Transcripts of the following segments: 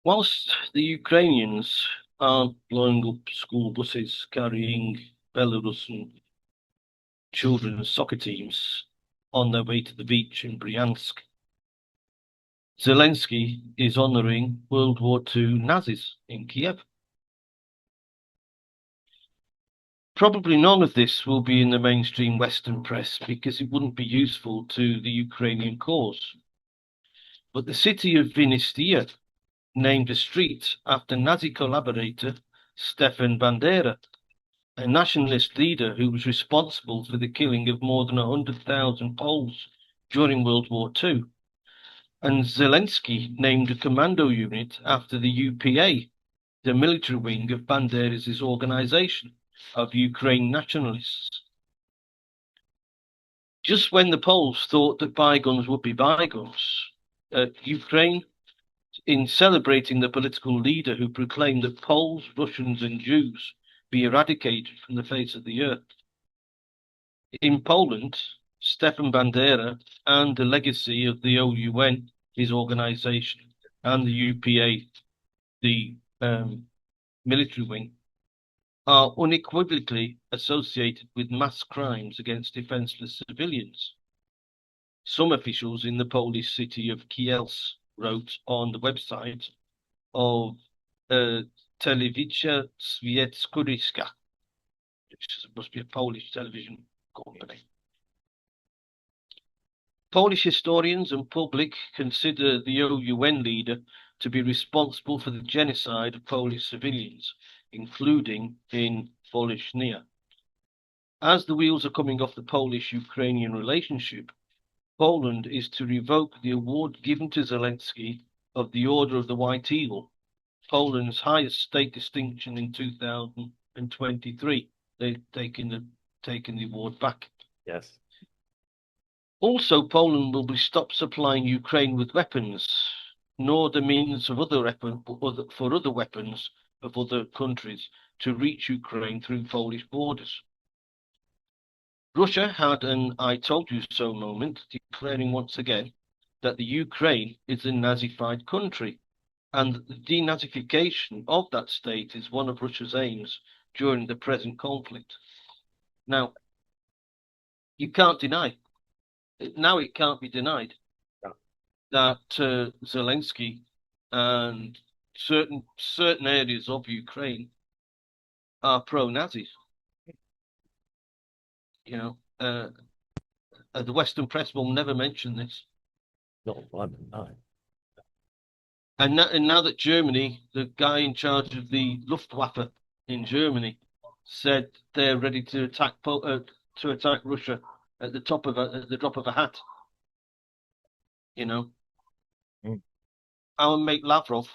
Whilst the Ukrainians aren't blowing up school buses carrying Belarusian children's soccer teams on their way to the beach in Bryansk, Zelensky is honouring World War II Nazis in Kiev. Probably none of this will be in the mainstream Western press because it wouldn't be useful to the Ukrainian cause. But the city of Vinnytsia named a street after Nazi collaborator Stefan Bandera, a nationalist leader who was responsible for the killing of more than 100,000 Poles during World War II. And Zelensky named a commando unit after the UPA, the military wing of Bandera's organization of Ukraine nationalists. Just when the Poles thought that bygones would be bygones, Ukraine, in celebrating the political leader who proclaimed that Poles, Russians, and Jews be eradicated from the face of the earth. In Poland, Stefan Bandera and the legacy of the OUN, his organization, and the UPA, the military wing, are unequivocally associated with mass crimes against defenseless civilians. Some officials in the Polish city of Kielce wrote on the website of Telewizja Świecka, which must be a Polish television company. Polish historians and public consider the OUN leader to be responsible for the genocide of Polish civilians, including in Volhynia. As the wheels are coming off the Polish-Ukrainian relationship, Poland is to revoke the award given to Zelensky of the Order of the White Eagle, Poland's highest state distinction in 2023. They've taken the award back. Yes. Also, Poland will be stopped supplying Ukraine with weapons, nor the means of other weapons of other countries to reach Ukraine through Polish borders. Russia had an I told you so moment, declaring once again that the Ukraine is a Nazified country, and the denazification of that state is one of Russia's aims during the present conflict. Now, you can't deny, now it can't be denied that Zelensky and certain areas of Ukraine are pro-Nazis. You know, the Western press will never mention this. Not one, no. And now that Germany, the guy in charge of the Luftwaffe in Germany, said they're ready to attack Russia at the drop of a hat. You know, our mate Lavrov,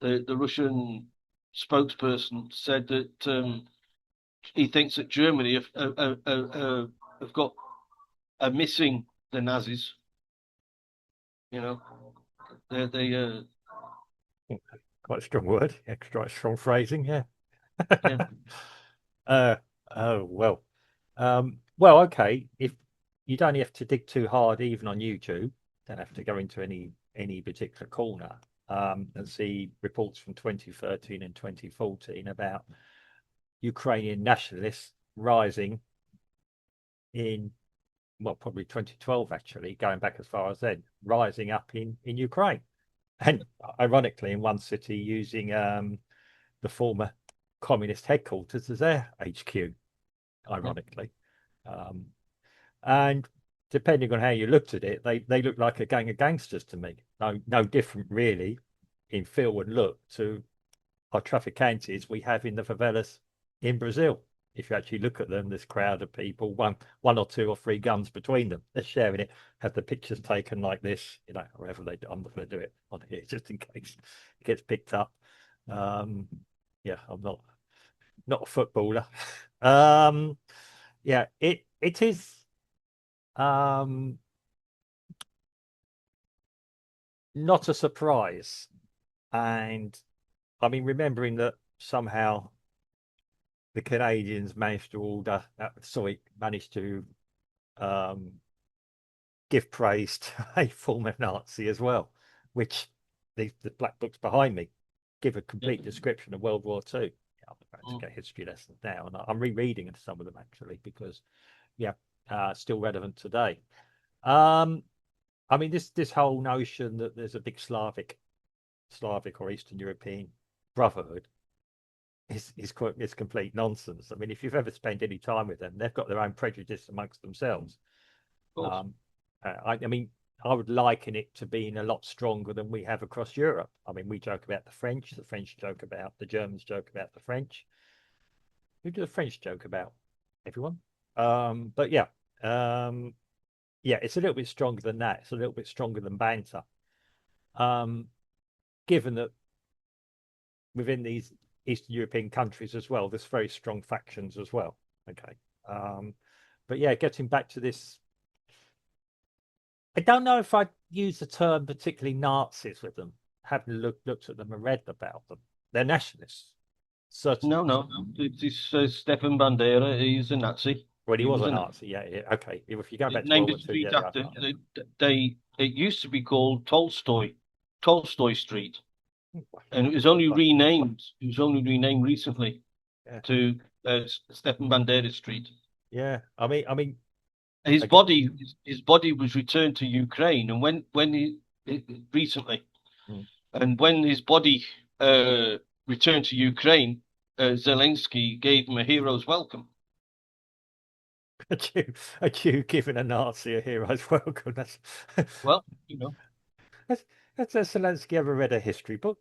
the Russian spokesperson, said that he thinks that Germany have got are missing the Nazis. You know, they quite a strong word, quite strong phrasing, yeah. yeah. Oh well. Well, okay. If you don't have to dig too hard, even on YouTube, don't have to go into any particular corner, and see reports from 2013 and 2014 about Ukrainian nationalists rising in, well, probably 2012 actually, going back as far as then, rising up in Ukraine, and ironically in one city using the former communist headquarters as their HQ, ironically. And depending on how you looked at it, they look like a gang of gangsters to me. No different really in feel and look to our traficantes we have in the favelas in Brazil. If you actually look at them, this crowd of people, one or two or three guns between them, they're sharing it, have the pictures taken like this, you know, wherever they do. I'm not going to do it on here just in case it gets picked up. Yeah, I'm not a footballer. Yeah, it is not a surprise. And I mean, remembering that somehow the Canadians managed to give praise to a former Nazi as well, which the black book's behind me. give a complete Yeah. description of World War II. Yeah, I'm about to Mm. get history lessons now, and I'm rereading some of them actually because, yeah, still relevant today. Um, I mean, this whole notion that there's a big Slavic or Eastern European brotherhood is complete nonsense. I mean, if you've ever spent any time with them, they've got their own prejudice amongst themselves. Of course. Um, I mean, I would liken it to being a lot stronger than we have across Europe. I mean, we joke about the French joke about the Germans, joke about the French. Who do the French joke about? Everyone. But yeah, um, yeah, it's a little bit stronger than that. It's a little bit stronger than banter. Um, given that within these Eastern European countries as well, there's very strong factions as well. Okay. Um, but yeah, getting back to this, I don't know if I'd use the term particularly Nazis with them, having looked at them and read about them. They're nationalists, No, certainly. no. It's Stefan Bandera. He's a Nazi. Well, he He was was a a Nazi. Nazi, yeah, yeah. Okay. If you're going They back to named World a War II, street yeah, yeah. after. It used to be called Tolstoy Street, and it was only But, renamed. It was only renamed recently yeah, to Stefan Bandera Street. yeah. I mean, His again, body, his body was returned to Ukraine, and recently, mm. and when his body returned to Ukraine, Zelensky gave him a hero's welcome. a Jew giving a Nazi a hero's welcome. Well, Has, has Zelensky ever read a history book?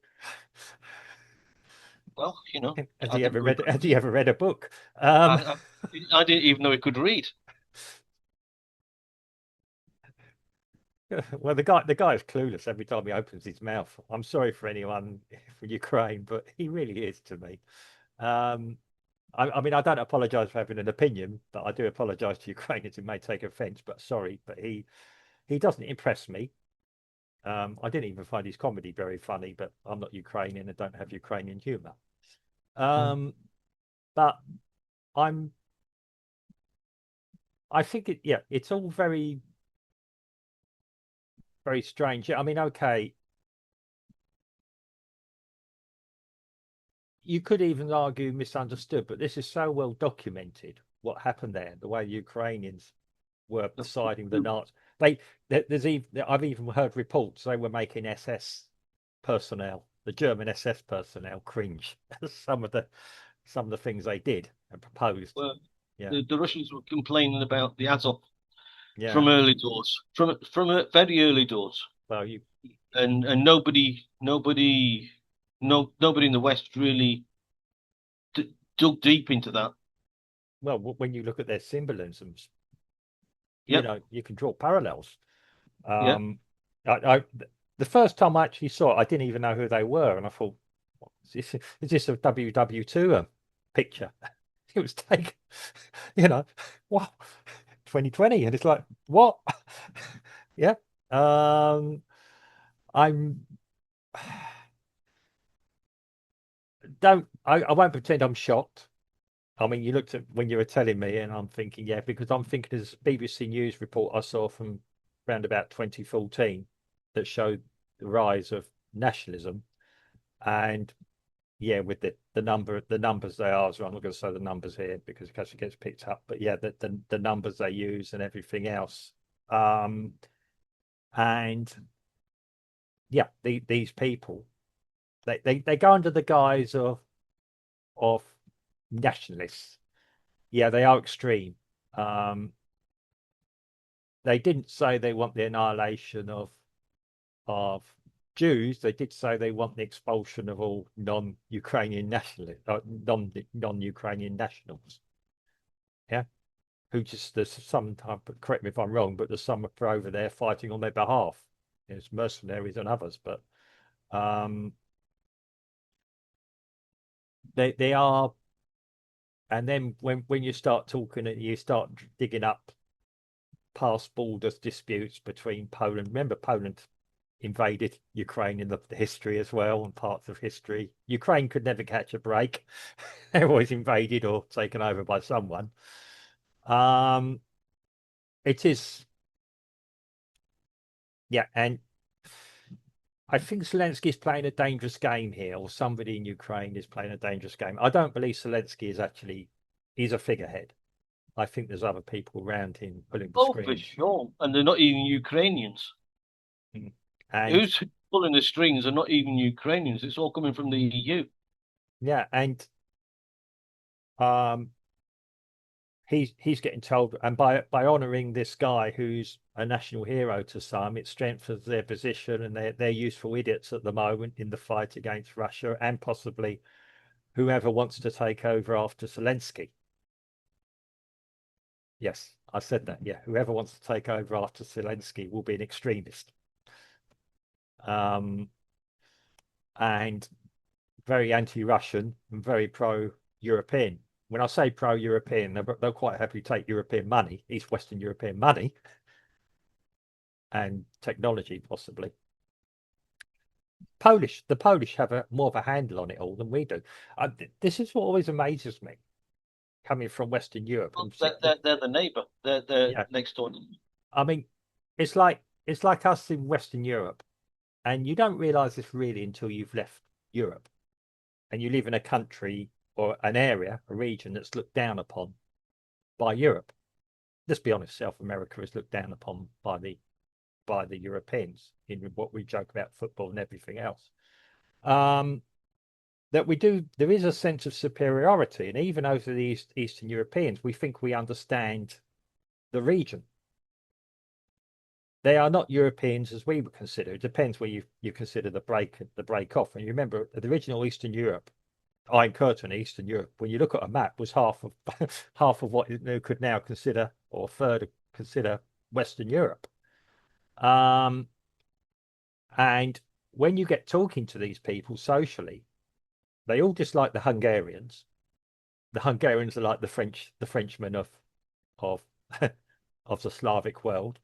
well, Has I he didn't ever know he read? could Has he read. ever read a book? I, I didn't even know he could read. Well, the guy is clueless every time he opens his mouth. I'm sorry for anyone for Ukraine, but he really is to me. Um, I mean, I don't apologize for having an opinion, but I do apologize to Ukrainians who may take offense. But sorry, but he doesn't impress me. I didn't even find his comedy very funny, but I'm not Ukrainian and don't have Ukrainian humor. Mm. Um, but I'm, I think yeah, it's all very, very strange. I mean, okay, you could even argue misunderstood, but this is so well documented what happened there, the way Ukrainians were The, siding with the the, Nazis. There's even I've even heard reports they were making SS personnel, the German SS personnel, cringe. Some of the things they did and proposed. uh, Yeah, the Russians were complaining about the Azov yeah. from early doors, from very early doors, Well, you and nobody in the West really dug deep into that. well when you look at their symbolisms, you Yep, know you can draw parallels. yeah. Um, I the first time I actually saw it, I didn't even know who they were, and I thought, is this a WW2 picture? It was taken, you know, wow, 2020, and it's like what? Yeah. Um, I'm don't I won't pretend I'm shocked. I mean, you looked at when you were telling me, and I'm thinking, yeah, because I'm thinking there's a BBC News report I saw from around about 2014 that showed the rise of nationalism, and yeah, with the numbers they are, so I'm not going to say the numbers here because in case it gets picked up, but yeah, the numbers they use and everything else, um, and yeah, these people they go under the guise of nationalists. Yeah, they are extreme. Um, they didn't say they want the annihilation of Jews. They did say they want the expulsion of all non-Ukrainian nationalists, non-Ukrainian nationals. Yeah, who just there's some time. Correct me if I'm wrong, but there's some are over there fighting on their behalf. There's mercenaries and others, but um, they are. And then when you start talking and you start digging up past borders disputes between Poland. Remember, Poland invaded Ukraine in the history as well, and parts of history. Ukraine could never catch a break. They're always invaded or taken over by someone. Um, it is, yeah, and I think Zelensky is playing a dangerous game here, or somebody in Ukraine is playing a dangerous game. I don't believe Zelensky is actually he's a figurehead. I think there's other people around him pulling the Oh, for strings. sure. And they're not even Ukrainians. Mm. And Who's pulling the strings are not even Ukrainians. It's all coming from the EU. yeah, and um, he's getting told, and by honouring this guy who's a national hero to some, it strengthens their position, and they're useful idiots at the moment in the fight against Russia, and possibly whoever wants to take over after Zelensky. Yes, I said that. Yeah, whoever wants to take over after Zelensky will be an extremist, and very anti-Russian and very pro-European. When I say pro-European, they'll quite happily take European money, East Western European money, and technology possibly. The Polish have more of a handle on it all than we do. This is what always amazes me, coming from Western Europe, Well, and particularly, they're the neighbour. They're yeah. next door. I mean, it's like us in Western Europe, and you don't realize this really until you've left Europe and you live in a country or an area, a region that's looked down upon by Europe. Let's be honest, South America is looked down upon by the Europeans in what we joke about football and everything else. Um, that we do, there is a sense of superiority, and even over the Eastern Europeans, we think we understand the region. They are not Europeans as we would consider. It depends where you consider the break off. And you remember the original Eastern Europe, Iron Curtain, Eastern Europe. When you look at a map, was half of half of what you could now consider, or a third consider Western Europe. And when you get talking to these people socially, they all dislike the Hungarians. The Hungarians are like the Frenchmen of of the Slavic world.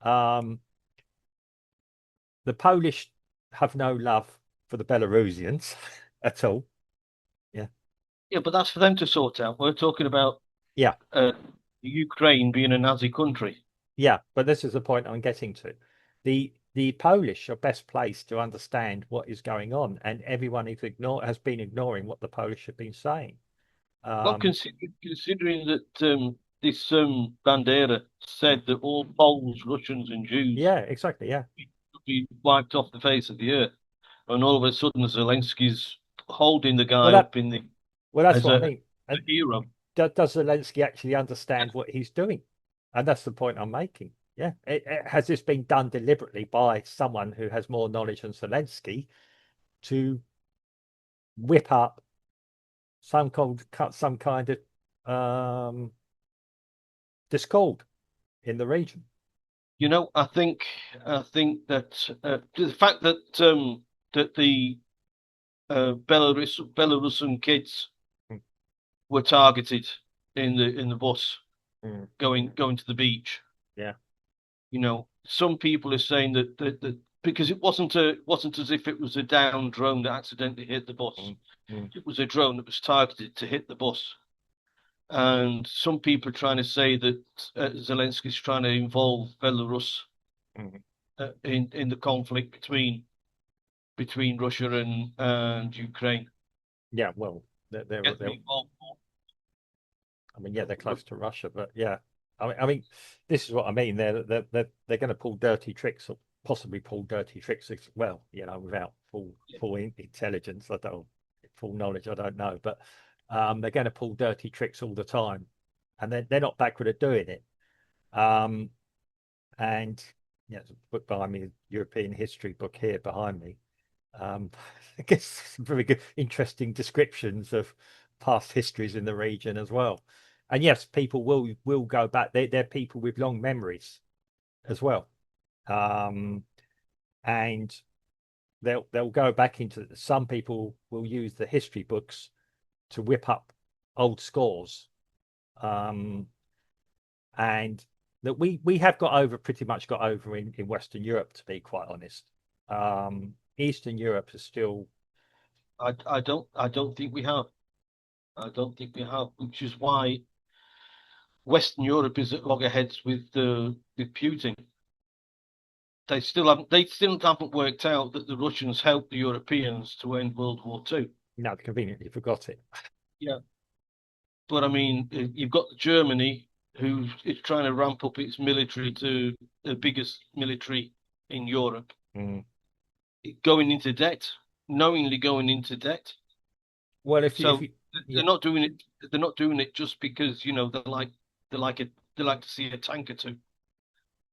Um, the Polish have no love for the Belarusians at all. Yeah, Yeah, but that's for them to sort out. We're talking about yeah, Ukraine being a Nazi country. yeah. But this is the point I'm getting to. The Polish are best placed to understand what is going on, and everyone has been ignoring what the Polish have been saying. Well, Um, considering that this Bandera said that all Poles, Russians, and Jews yeah, exactly. Yeah. would be wiped off the face of the earth, and all of a sudden Zelensky's holding the Well, guy that up in the well, that's as what I a mean. And hero. does Zelensky actually understand what he's doing? And that's the point I'm making. Yeah. Has this been done deliberately by someone who has more knowledge than Zelensky to whip up some kind of discord in the region? I think that the fact that the Belarusian kids Mm, were targeted in the bus mm, going to the beach. yeah. Some people are saying that because it wasn't as if it was a down drone that accidentally hit the bus. Mm, mm, It was a drone that was targeted to hit the bus. And some people are trying to say that Zelensky's trying to involve Belarus mm. in the conflict between Russia and Ukraine. Yeah. Well, they're Get me involved. I mean, yeah, they're close to Russia, but yeah, I mean, this is what I mean. They're going to pull dirty tricks, or possibly pull dirty tricks as well. Without full intelligence, I don't full knowledge. I don't know, but they're going to pull dirty tricks all the time, and they're not backward at doing it. Um, and yeah, there's a book behind me, European history book here behind me. Um, I guess some very good, interesting descriptions of past histories in the region as well. And yes, people will go back. They're people with long memories as well, um, and they'll go back into. Some people will use the history books to whip up old scores, um, and that we have pretty much got over in Western Europe, to be quite honest. Eastern Europe is still. I don't think we have. I don't think we have, which is why Western Europe is at loggerheads with Putin. They still haven't worked out that the Russians helped the Europeans to end World War II. No, they conveniently forgot it. Yeah. But I mean, you've got Germany, who is trying to ramp up its military to the biggest military in Europe, Mm. going into debt, knowingly going into debt. Well, if So you, they're yeah, not doing it. They're not doing it just because they like to see a tank or two.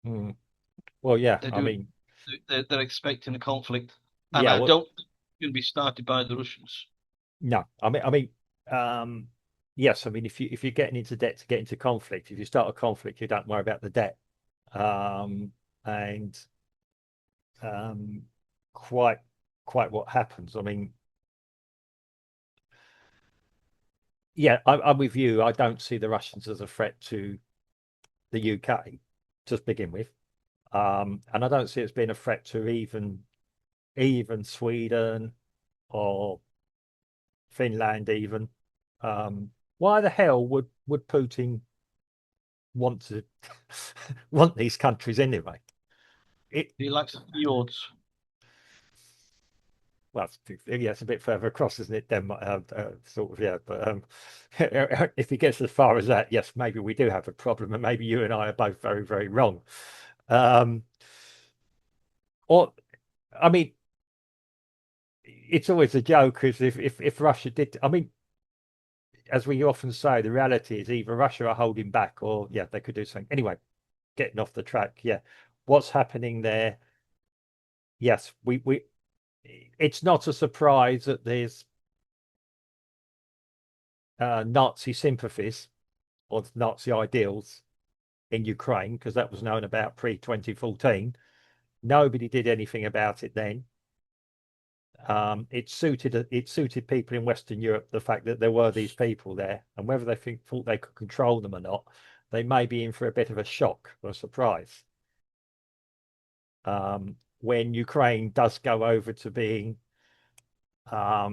mm. Well, yeah, They're I doing. mean, They're expecting a conflict, and yeah, I well, don't think it's going to be started by the Russians. no, um, yes, I mean, if you're getting into debt to get into conflict, if you start a conflict, you don't worry about the debt, um, and um, quite quite what happens. I mean, yeah, I'm with you. I don't see the Russians as a threat to the UK to begin with, and I don't see it as being a threat to even Sweden or Finland even. Why the hell would Putin want to want these countries anyway? It He likes the fjords. well, yeah, it's a bit further across, isn't it? Denmark, sort of, yeah. But if he gets as far as that, yes, maybe we do have a problem, and maybe you and I are both very, very wrong. Um, or, I mean, it's always a joke, because if Russia did, I mean, as we often say, the reality is either Russia are holding back, or yeah, they could do something. Anyway, getting off the track, yeah. What's happening there? Yes, we it's not a surprise that there's Nazi sympathies or Nazi ideals in Ukraine, because that was known about pre-2014. Nobody did anything about it then. It suited people in Western Europe, the fact that there were these people there, and whether they thought they could control them or not, they may be in for a bit of a shock or a surprise when Ukraine does go over to being, I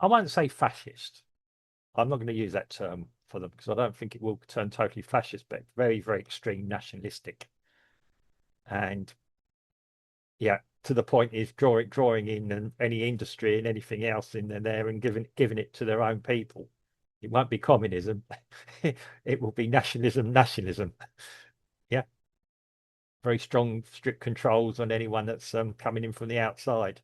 won't say fascist. I'm not going to use that term for them, because I don't think it will turn totally fascist, but very, very extreme nationalistic. And yeah, to the point is drawing in and any industry and anything else in there and giving it to their own people. It won't be communism. It will be nationalism. Yeah, very strong, strict controls on anyone that's coming in from the outside.